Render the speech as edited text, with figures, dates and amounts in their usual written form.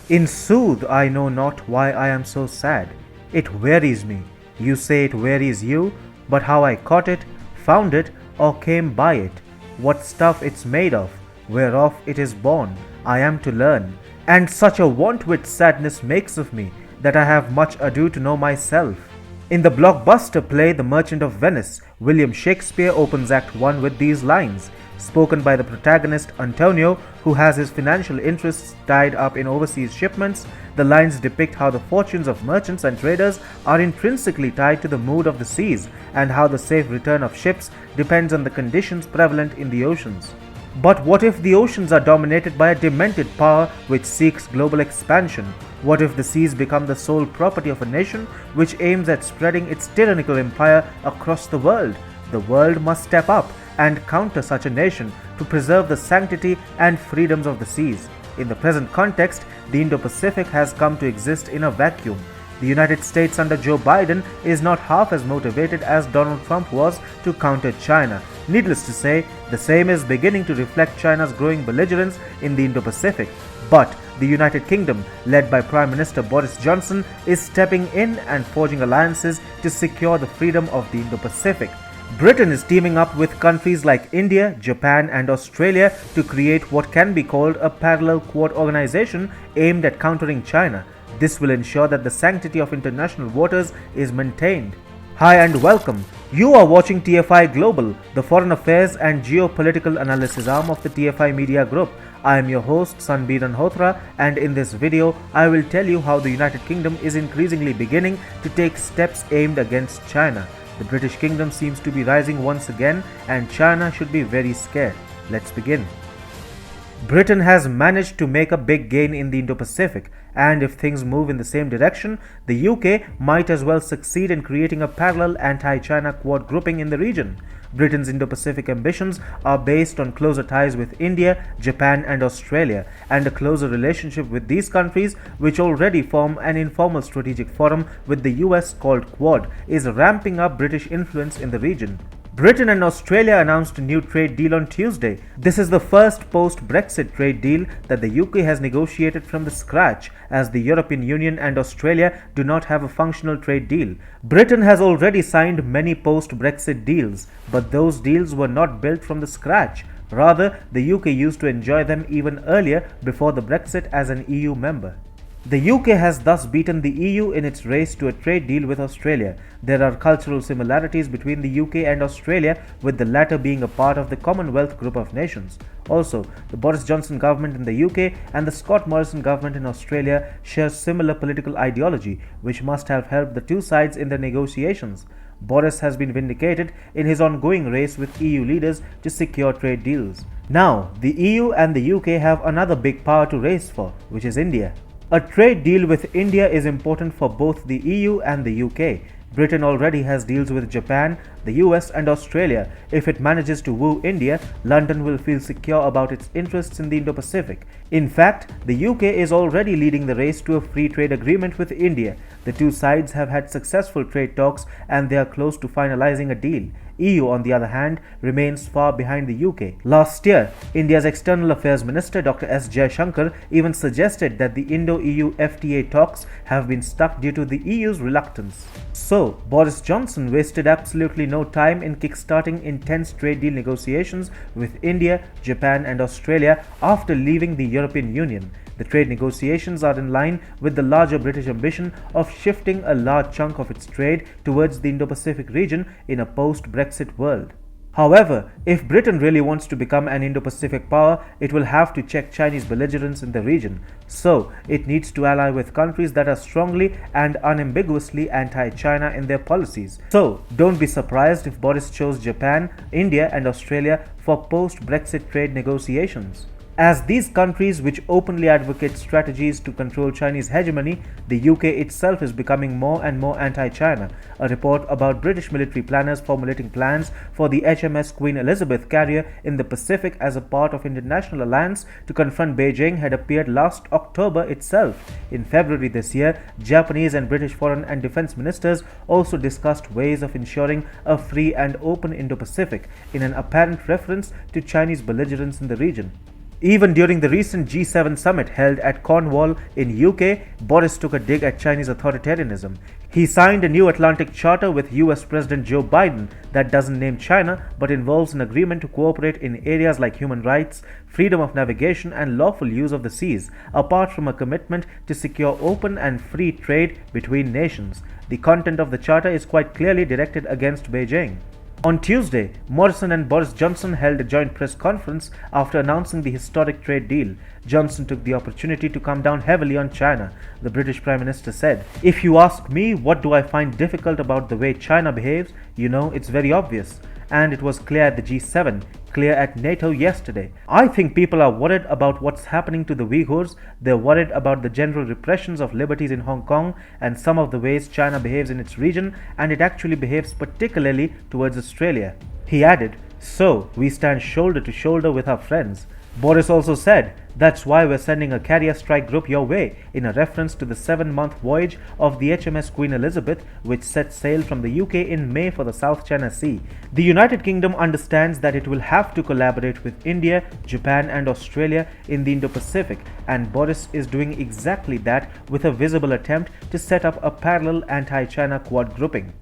In sooth, I know not why I am so sad. It wearies me. You say it wearies you, but how I caught it, found it, or came by it, what stuff it's made of, whereof it is born, I am to learn. And such a want which sadness makes of me, that I have much ado to know myself. In the blockbuster play The Merchant of Venice, William Shakespeare opens Act 1 with these lines, spoken by the protagonist Antonio, who has his financial interests tied up in overseas shipments. The lines depict how the fortunes of merchants and traders are intrinsically tied to the mood of the seas, and how the safe return of ships depends on the conditions prevalent in the oceans. But what if the oceans are dominated by a demented power which seeks global expansion? What if the seas become the sole property of a nation which aims at spreading its tyrannical empire across the world? The world must step up and counter such a nation to preserve the sanctity and freedoms of the seas. In the present context, the Indo-Pacific has come to exist in a vacuum. The United States under Joe Biden is not half as motivated as Donald Trump was to counter China. Needless to say, the same is beginning to reflect China's growing belligerence in the Indo-Pacific. But the United Kingdom, led by Prime Minister Boris Johnson, is stepping in and forging alliances to secure the freedom of the Indo-Pacific. Britain is teaming up with countries like India, Japan, and Australia to create what can be called a parallel Quad organization aimed at countering China. This will ensure that the sanctity of international waters is maintained. Hi and welcome. You are watching TFI Global, the foreign affairs and geopolitical analysis arm of the TFI Media Group. I am your host Sanbir Anhotra, and in this video I will tell you how the United Kingdom is increasingly beginning to take steps aimed against China. The British Kingdom seems to be rising once again, and China should be very scared. Let's begin. Britain has managed to make a big gain in the Indo-Pacific, and if things move in the same direction, the UK might as well succeed in creating a parallel anti-China Quad grouping in the region. Britain's Indo-Pacific ambitions are based on closer ties with India, Japan, and Australia, and a closer relationship with these countries, which already form an informal strategic forum with the US called Quad, is ramping up British influence in the region. Britain and Australia announced a new trade deal on Tuesday. This is the first post-Brexit trade deal that the UK has negotiated from the scratch, as the European Union and Australia do not have a functional trade deal. Britain has already signed many post-Brexit deals, but those deals were not built from the scratch. Rather, the UK used to enjoy them even earlier before the Brexit as an EU member. The UK has thus beaten the EU in its race to a trade deal with Australia. There are cultural similarities between the UK and Australia, with the latter being a part of the Commonwealth group of nations. Also, the Boris Johnson government in the UK and the Scott Morrison government in Australia share similar political ideology, which must have helped the two sides in their negotiations. Boris has been vindicated in his ongoing race with EU leaders to secure trade deals. Now, the EU and the UK have another big power to race for, which is India. A trade deal with India is important for both the EU and the UK. Britain already has deals with Japan, the US, and Australia. If it manages to woo India, London will feel secure about its interests in the Indo-Pacific. In fact, the UK is already leading the race to a free trade agreement with India. The two sides have had successful trade talks, and they are close to finalizing a deal. EU, on the other hand, remains far behind the UK. Last year, India's External Affairs Minister Dr. S. Jaishankar even suggested that the Indo-EU FTA talks have been stuck due to the EU's reluctance. So, Boris Johnson wasted absolutely no time in kickstarting intense trade deal negotiations with India, Japan, and Australia after leaving the European Union. The trade negotiations are in line with the larger British ambition of shifting a large chunk of its trade towards the Indo-Pacific region in a post-Brexit world. However, if Britain really wants to become an Indo-Pacific power, it will have to check Chinese belligerence in the region. So, it needs to ally with countries that are strongly and unambiguously anti-China in their policies. So, don't be surprised if Boris chose Japan, India, and Australia for post-Brexit trade negotiations. As these countries which openly advocate strategies to control Chinese hegemony, the UK itself is becoming more and more anti-China. A report about British military planners formulating plans for the HMS Queen Elizabeth carrier in the Pacific as a part of international alliance to confront Beijing had appeared last October itself. In February this year, Japanese and British foreign and defense ministers also discussed ways of ensuring a free and open Indo-Pacific, in an apparent reference to Chinese belligerence in the region. Even during the recent G7 summit held at Cornwall in UK, Boris took a dig at Chinese authoritarianism. He signed a new Atlantic Charter with US President Joe Biden that doesn't name China but involves an agreement to cooperate in areas like human rights, freedom of navigation, and lawful use of the seas, apart from a commitment to secure open and free trade between nations. The content of the charter is quite clearly directed against Beijing. On Tuesday, Morrison and Boris Johnson held a joint press conference after announcing the historic trade deal. Johnson took the opportunity to come down heavily on China. The British Prime Minister said, "If you ask me what do I find difficult about the way China behaves, it's very obvious. And it was clear at the G7, clear at NATO yesterday. I think people are worried about what's happening to the Uyghurs. They're worried about the general repressions of liberties in Hong Kong and some of the ways China behaves in its region, and it actually behaves particularly towards Australia." He added, "So, we stand shoulder to shoulder with our friends." Boris also said, "That's why we're sending a carrier strike group your way," in a reference to the 7-month voyage of the HMS Queen Elizabeth, which set sail from the UK in May for the South China Sea. The United Kingdom understands that it will have to collaborate with India, Japan, and Australia in the Indo-Pacific, and Boris is doing exactly that with a visible attempt to set up a parallel anti-China Quad grouping.